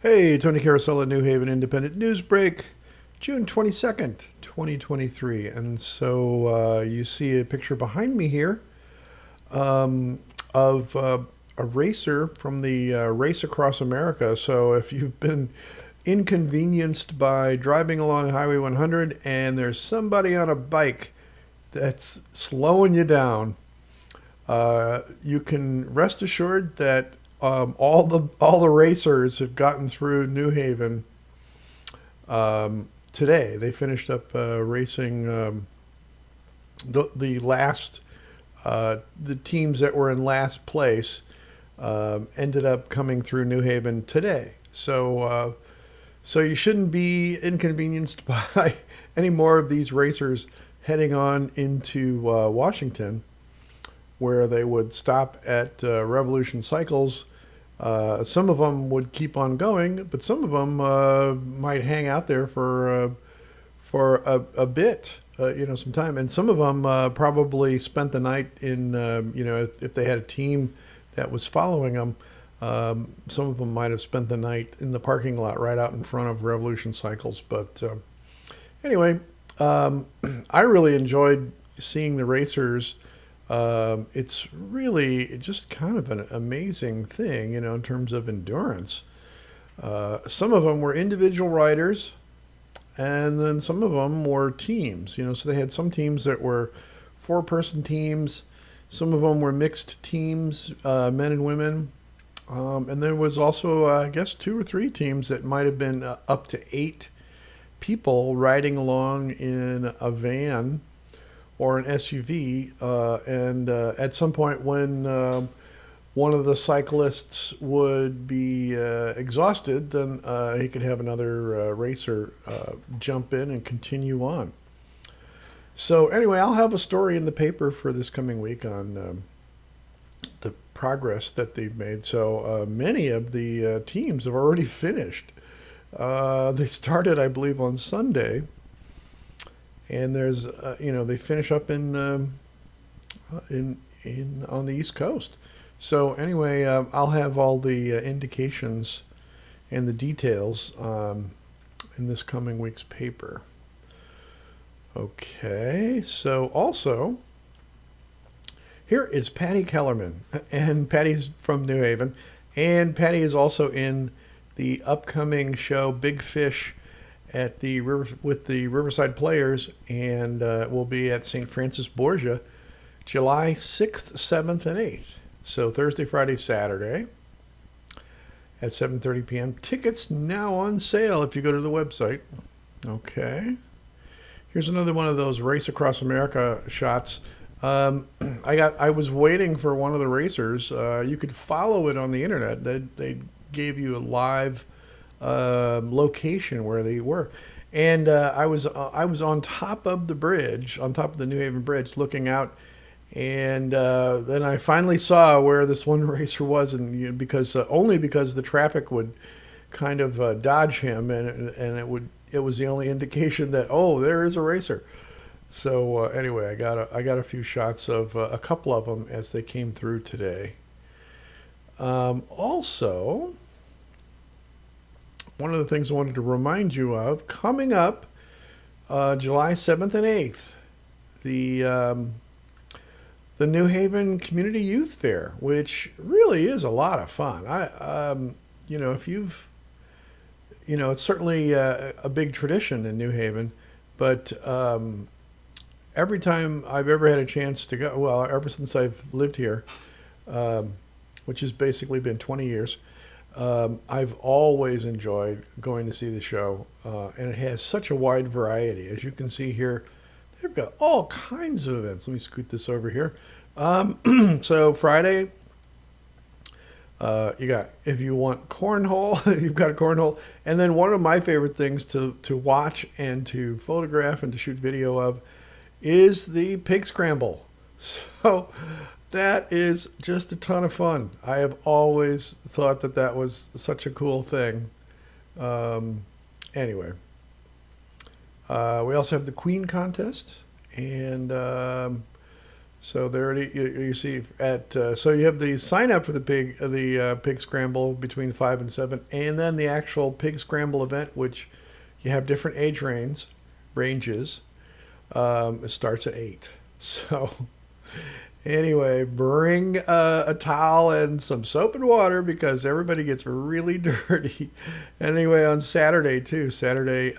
Hey, Tony Carousel, New Haven Independent Newsbreak, June 22nd, 2023. And so you see a picture behind me here of a racer from the Race Across America. So if you've been inconvenienced by driving along Highway 100 and there's somebody on a bike that's slowing you down, you can rest assured that all the racers have gotten through New Haven today. They finished up racing the last the teams that were in last place ended up coming through New Haven today. So you shouldn't be inconvenienced by any more of these racers heading on into Washington, where they would stop at Revolution Cycles. Some of them would keep on going, but some of them might hang out there for a bit, some time. And some of them probably spent the night in, if they had a team that was following them. Some of them might have spent the night in the parking lot right out in front of Revolution Cycles. But anyway, I really enjoyed seeing the racers. It's really just kind of an amazing thing, in terms of endurance. Some of them were individual riders, and then some of them were teams, so they had some teams that were four-person teams. Some of them were mixed teams, men and women. And there was also, I guess, two or three teams that might have been up to 8 people riding along in a van or an SUV, and at some point when one of the cyclists would be exhausted, then he could have another racer jump in and continue on. So anyway, I'll have a story in the paper for this coming week on the progress that they've made. So many of the teams have already finished. They started, I believe, on Sunday. And there's, they finish up in on the East Coast. So anyway, I'll have all the indications and the details in this coming week's paper. Okay, so also here is Patty Kellerman, and Patty's from New Haven, and Patty is also in the upcoming show Big Fish at the with the Riverside Players, and will be at St. Francis Borgia, July 6th, 7th, and 8th. So Thursday, Friday, Saturday at 7:30 p.m. Tickets now on sale if you go to the website. Okay. Here's another one of those Race Across America shots. I was waiting for one of the racers. You could follow it on the internet. They gave you a live location where they were, and I was on top of the bridge, on top of the New Haven Bridge, looking out, and then I finally saw where this one racer was, and because only because the traffic would kind of dodge him, and it was the only indication that, oh, there is a racer. So anyway, I got a few shots of a couple of them as they came through today. Also, one of the things I wanted to remind you of, coming up July 7th and 8th, the New Haven Community Youth Fair, which really is a lot of fun. If you've, it's certainly a big tradition in New Haven, but every time I've ever had a chance to go, well, ever since I've lived here, which has basically been 20 years, I've always enjoyed going to see the show, and it has such a wide variety. As you can see here, they've got all kinds of events. Let me scoot this over here. So Friday, you got, if you want cornhole, you've got a cornhole. And then one of my favorite things to watch and to photograph and to shoot video of is the pig scramble. So that is just a ton of fun. I have always thought that was such a cool thing. Anyway, we also have the Queen contest, and So there you see at so you have the sign up for the pig scramble between 5 and 7, and then the actual pig scramble event, which you have different age ranges. It starts at 8. So anyway, bring a towel and some soap and water because everybody gets really dirty. Anyway, on Saturday too. Saturday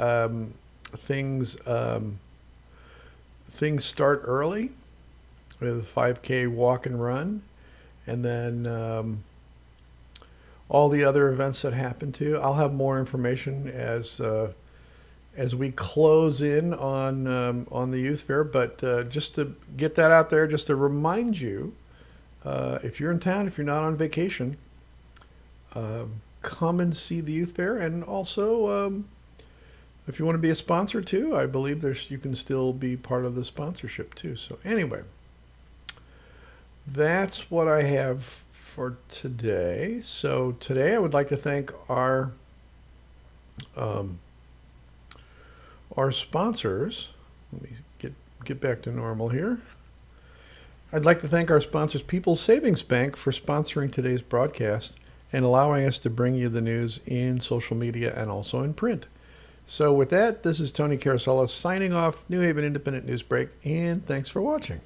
things things start early with a 5K walk and run, and then all the other events that happen too. I'll have more information as we close in on the youth fair. But just to get that out there, just to remind you, if you're in town, if you're not on vacation, come and see the youth fair, and also if you want to be a sponsor too, I believe you can still be part of the sponsorship too. So anyway. That's what I have for today. So today I would like to thank our sponsors. Let me get back to normal here. I'd like to thank our sponsors, People's Savings Bank, for sponsoring today's broadcast and allowing us to bring you the news in social media and also in print. So with that, this is Tony Carosello signing off, New Haven Independent Newsbreak, and thanks for watching.